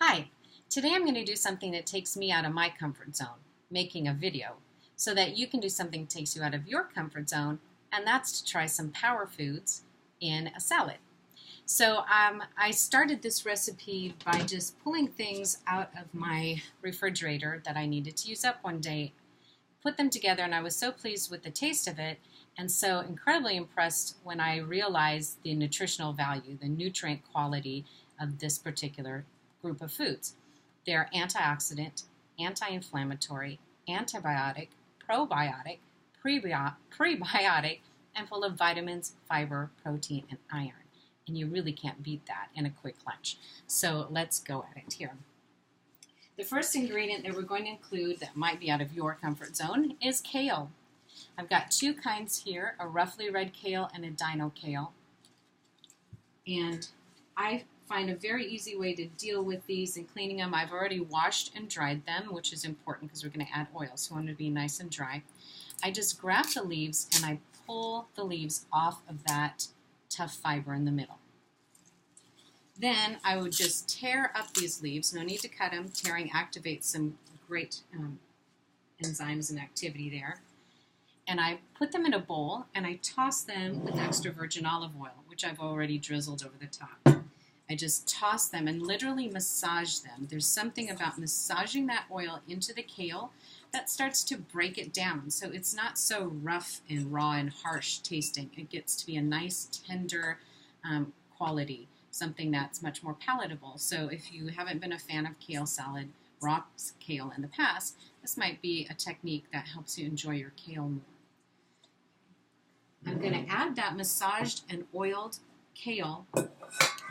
Hi, today I'm going to do something that takes me out of my comfort zone, making a video, so that you can do something that takes you out of your comfort zone, and that's to try some power foods in a salad. So I started this recipe by just pulling things out of my refrigerator that I needed to use up one day, put them together, and I was so pleased with the taste of it and so incredibly impressed when I realized the nutritional value, the nutrient quality of this particular group of foods. They're antioxidant, anti-inflammatory, antibiotic, probiotic, prebiotic, and full of vitamins, fiber, protein, and iron. And you really can't beat that in a quick lunch. So let's go at it here. The first ingredient that we're going to include that might be out of your comfort zone is kale. I've got two kinds here, a roughly red kale and a dino kale. And I find a very easy way to deal with these and cleaning them. I've already washed and dried them, which is important because we're going to add oil, so I want it to be nice and dry. I just grab the leaves and I pull the leaves off of that tough fiber in the middle. Then I would just tear up these leaves. No need to cut them. Tearing activates some great enzymes and activity there. And I put them in a bowl and I toss them with extra virgin olive oil, which I've already drizzled over the top. I just toss them and literally massage them. There's something about massaging that oil into the kale that starts to break it down. So it's not so rough and raw and harsh tasting. It gets to be a nice, tender quality, something that's much more palatable. So if you haven't been a fan of kale salad, raw kale in the past, this might be a technique that helps you enjoy your kale more. I'm going to add that massaged and oiled kale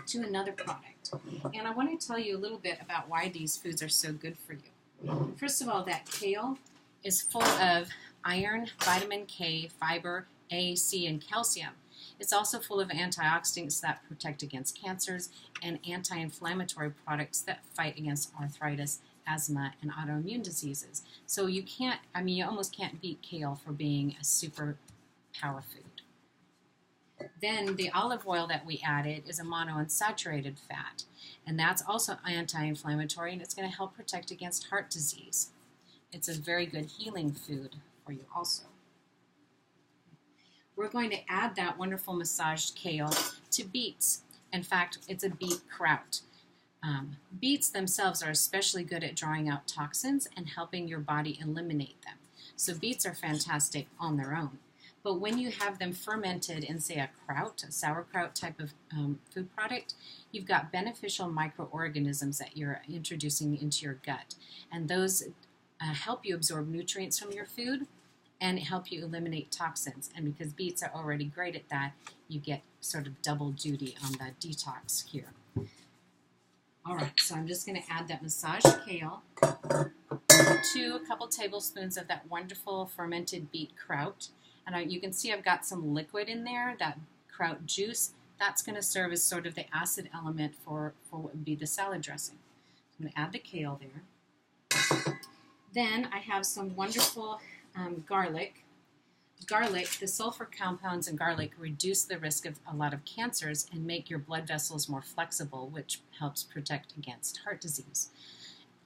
to another product. And I want to tell you a little bit about why these foods are so good for you. First of all, that kale is full of iron, vitamin K, fiber, A, C, and calcium. It's also full of antioxidants that protect against cancers and anti-inflammatory products that fight against arthritis, asthma, and autoimmune diseases. So you almost can't beat kale for being a super power food. Then the olive oil that we added is a monounsaturated fat, and that's also anti-inflammatory, and it's going to help protect against heart disease. It's a very good healing food for you also. We're going to add that wonderful massaged kale to beets. In fact, it's a beet kraut. Beets themselves are especially good at drawing out toxins and helping your body eliminate them. So beets are fantastic on their own. But when you have them fermented in, say, a sauerkraut type of food product, you've got beneficial microorganisms that you're introducing into your gut. And those help you absorb nutrients from your food and help you eliminate toxins. And because beets are already great at that, you get sort of double duty on the detox here. All right, so I'm just going to add that massaged kale to a couple tablespoons of that wonderful fermented beet kraut. And you can see I've got some liquid in there, that kraut juice. That's going to serve as sort of the acid element for what would be the salad dressing. So I'm going to add the kale there. Then I have some wonderful garlic. Garlic, the sulfur compounds in garlic reduce the risk of a lot of cancers and make your blood vessels more flexible, which helps protect against heart disease.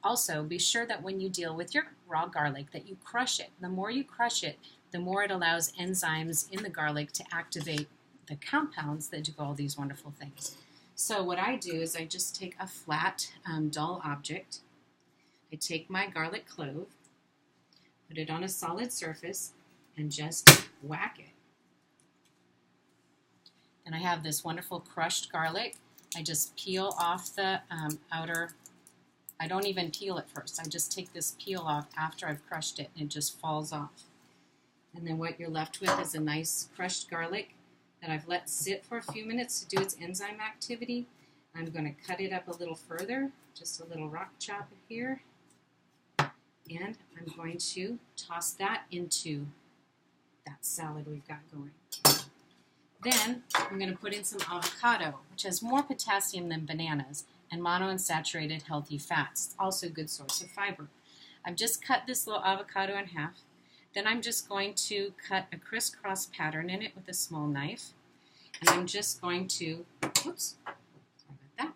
Also, be sure that when you deal with your raw garlic that you crush it. The more you crush it, the more it allows enzymes in the garlic to activate the compounds that do all these wonderful things. So what I do is I just take a flat, dull object. I take my garlic clove, put it on a solid surface, and just whack it. Then I have this wonderful crushed garlic. I just peel off the outer. I don't even peel it first. I just take this peel off after I've crushed it, and it just falls off. And then what you're left with is a nice crushed garlic that I've let sit for a few minutes to do its enzyme activity. I'm going to cut it up a little further, just a little rock chop here. And I'm going to toss that into that salad we've got going. Then I'm going to put in some avocado, which has more potassium than bananas, and monounsaturated healthy fats. It's also a good source of fiber. I've just cut this little avocado in half. Then I'm just going to cut a crisscross pattern in it with a small knife. And I'm just going to, sorry about that.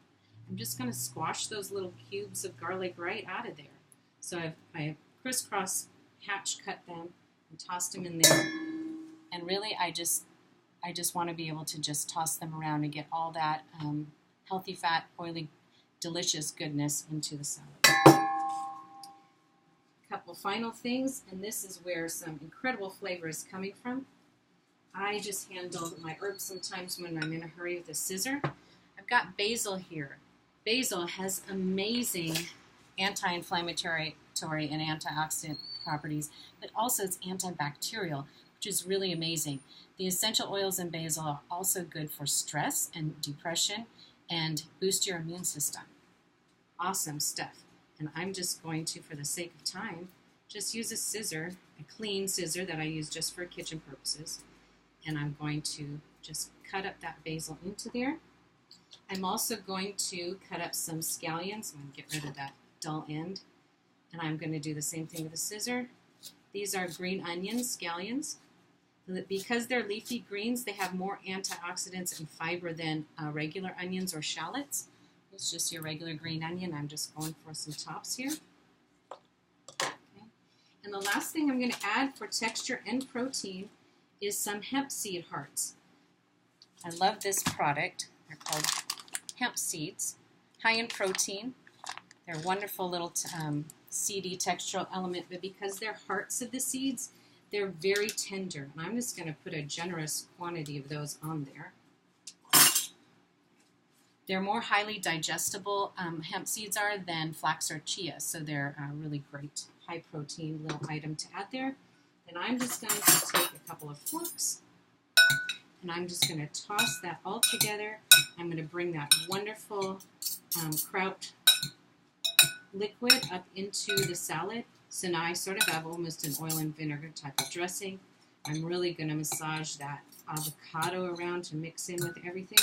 I'm just going to squash those little cubes of garlic right out of there. So I've crisscross hatch cut them and tossed them in there. And really, I just want to be able to just toss them around and get all that healthy fat, oily, delicious goodness into the salad. Couple final things, and this is where some incredible flavor is coming from. I just handle my herbs sometimes when I'm in a hurry with a scissor. I've got basil here. Basil has amazing anti-inflammatory and antioxidant properties, but also it's antibacterial, which is really amazing. The essential oils in basil are also good for stress and depression and boost your immune system. Awesome stuff. And I'm just going to, for the sake of time, just use a scissor, a clean scissor that I use just for kitchen purposes. And I'm going to just cut up that basil into there. I'm also going to cut up some scallions. I'm going to get rid of that dull end. And I'm going to do the same thing with a scissor. These are green onions, scallions. Because they're leafy greens, they have more antioxidants and fiber than regular onions or shallots. It's just your regular green onion. I'm just going for some tops here. Okay. And the last thing I'm going to add for texture and protein is some hemp seed hearts. I love this product. They're called hemp seeds. High in protein. They're a wonderful little seedy textural element, but because they're hearts of the seeds, they're very tender. And I'm just going to put a generous quantity of those on there. They're more highly digestible, hemp seeds are, than flax or chia, so they're a really great high protein little item to add there. Then I'm just going to take a couple of forks, and I'm just going to toss that all together. I'm going to bring that wonderful kraut liquid up into the salad. So now I sort of have almost an oil and vinegar type of dressing. I'm really going to massage that avocado around to mix in with everything.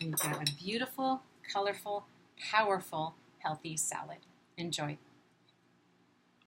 We've got a beautiful, colorful, powerful, healthy salad. Enjoy.